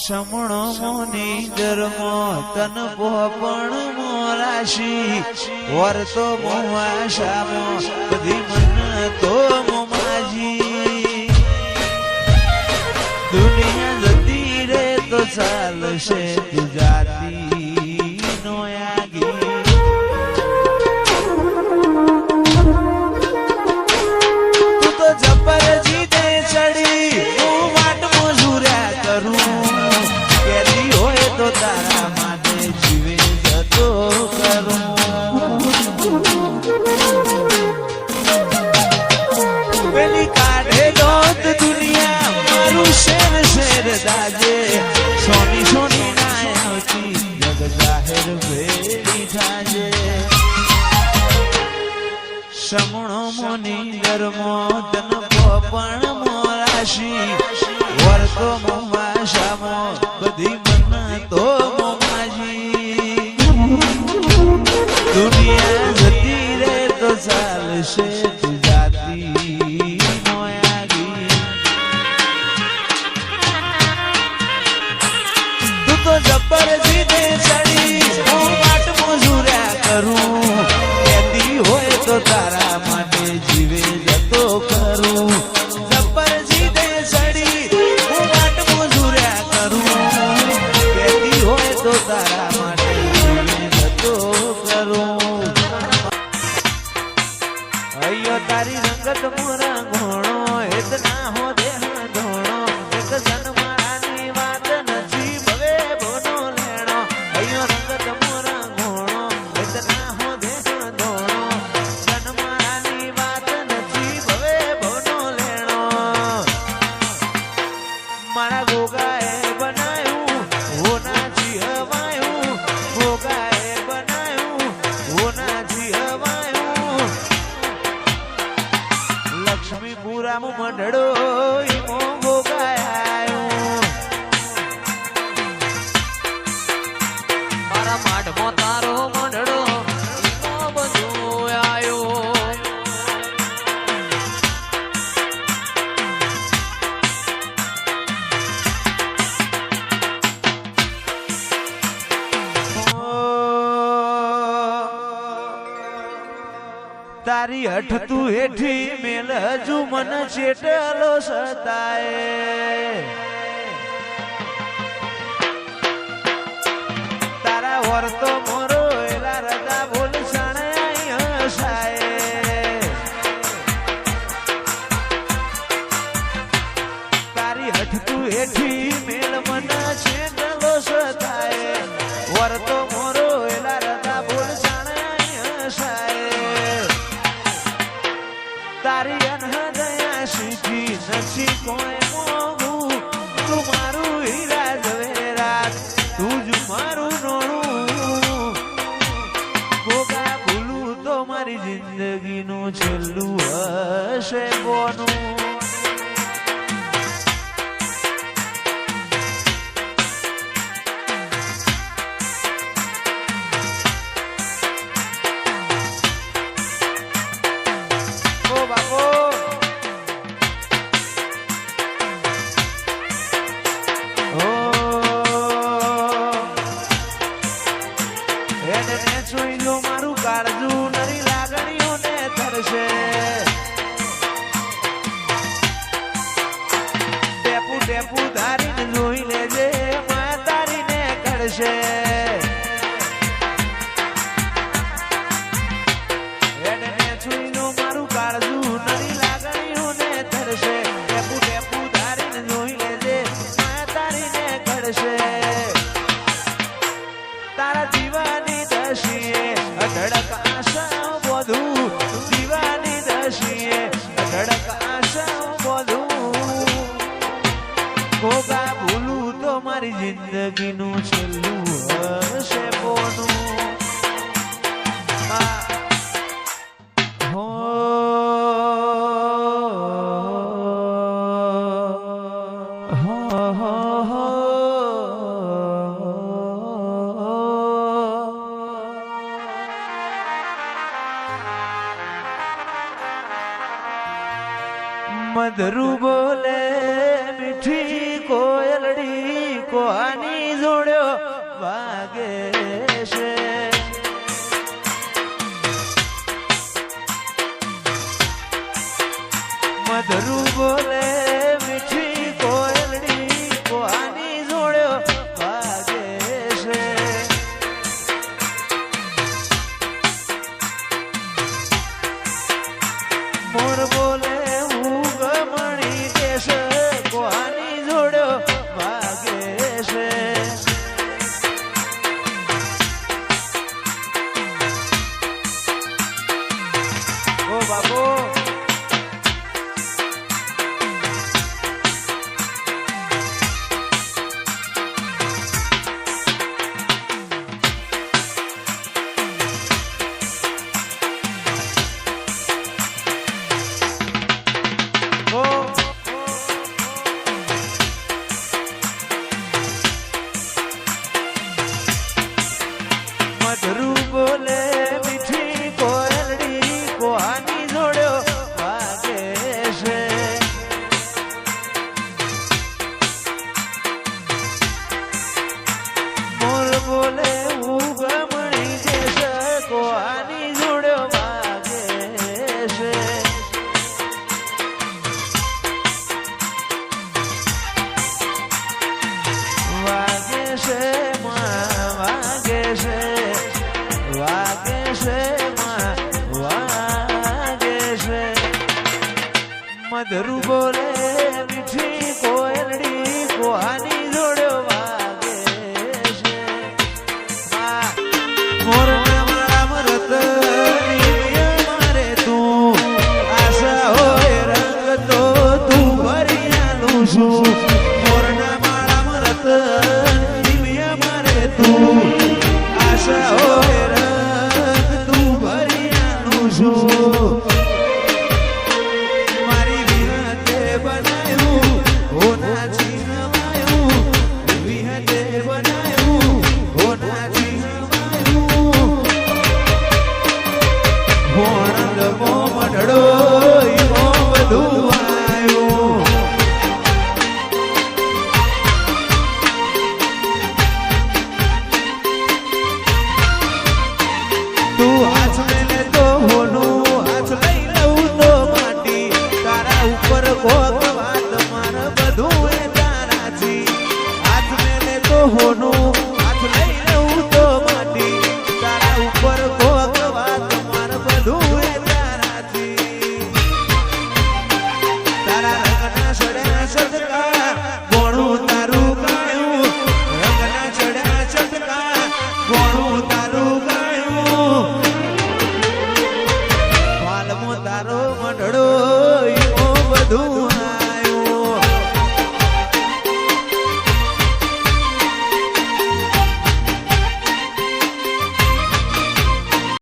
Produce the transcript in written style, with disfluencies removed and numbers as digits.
સમણો મોની ધર્મો તન પોપણ મોરાશી વર્તો મોવાશામો બધી મન તો મોમાજી દુનિયા જતી રે તો ચાલશે ગુજરાતી નો આગી તું તો જબર જીતે ચડી હું વાટ મજૂર્યા કરું કેદી હોય તો તારા માટે જીવે જતો કરું પેલી કાઢે દોત દુનિયા મારું શેર શેર દાજે સોની સોની ના આવતી જગ જાહેર ભેડી થાજે સમણો મોની ધર્મો તન પોપણ મોરાશી વર્તો મોમાશામો બધી મન તો મોમાજી દુનિયા જતી રે તો ચાલશે ગુજરાતી નો આગી તું તો જબર જીતે ચડી હું વાટ મજૂર્યા કરું કેદી હોય તો તારા માટે જીવે જતો કરું જબર જીતે ચડી હું વાટ મજૂર્યા કરું કેદી હોય તો તારા માટે જીવે જતો કરું અయ్યો તારી રંગત મોરા ઘોણો હેત ના હો દેહ ધોણો એક જન્માની વાત નથી ભવે બોનો લેણો અయ్યો રંગત મોરા ઘોણો હેત ના હો દેહ ધોણો જન્માની વાત નથી ભવે બોનો લેણો મારા ગોગાએ બનાયું હોનાજી હવાયું ગોગાએ બનાયું હોનાજી હવાયું લક્ષ્મીપુરામાં મંડળો ઈમો ભોગાયો મારા માઠમાં તારો મંડળો ઈમો બધો આયો તારી હઠ તું હેઠી મેલ હજુ મન ચેટલો સતાય તારા વર્તો મોરો એલા રજા બોલ સણાય હસાય તારી હઠ તું હેઠી મેલ મન ચેટલો સતાય વર્તો મોરો એલા રજા બોલ સણાય હસાય તારી અનહદયા શીખી નથી કોઈ મોગું તું મારું હીરા ઝવેરાત તું જ મારું નોણું ગોગા ભૂલું તો મારી જિંદગીનું છેલ્લું હશે બોનું મારું કાળજું નરી લાગણીઓને થરશે ટેપુ ટેપુ ધારીને જોઈ લેજે માં તારીને કરશે મારું કાળજું નરી લાગણીઓને થરશે ટેપુ ટેપુ ધારીને જોઈ લેજે માં તારીને કરશે તારા દીવાની દશીએ અઢળક આશા બોધું દીવાની દશીએ અઢળક આશા બોધું ગોગા ભૂલું તો મારી જિંદગીનું છેલ્લું હશે બોનું મધરુ બોલે મીઠી કોયલડી કોની જોડ્યો વાગે છે મધરું બોલે મીઠી કોયલડી કોની જોડ્યો વાગે છે મોર બોલે હું ગમણી કેશ કોની જોડ્યો વાગે છે ઓ બાપુ મધરું બોલે મીઠી કોયલડી કોની જોડ્યો વાગે છે મોર બોલે ઉગમણી કેશ કોની જોડ્યો વાગે છે વાગે છે વાગે છે વાગે છે વાગે છે મધરું બોલે મીઠી કોયલડી કોની જોડ્યો વાગે છે મોર નામ રામ રતની મારે તું આશા હોય રંગ તો તું ભરિયાલું છું મોર નામ રામ રતની મારે તું આશા હોય રંગ તું ભરિયાલું છું મારી વિહતે બનાવ્યું હોના ચીનવાયું વિહતે બનાવ્યું હોના ચીનવાયું ભોણંદ મોમડો ઈમો બધું આવ્યું તું હાથ મેલે તો હોનું હાથ લઈ લઉં તો માટી તારા ઉપર કોક વાત માર બધું એ તારાથી હાથ મેલે તો હોનું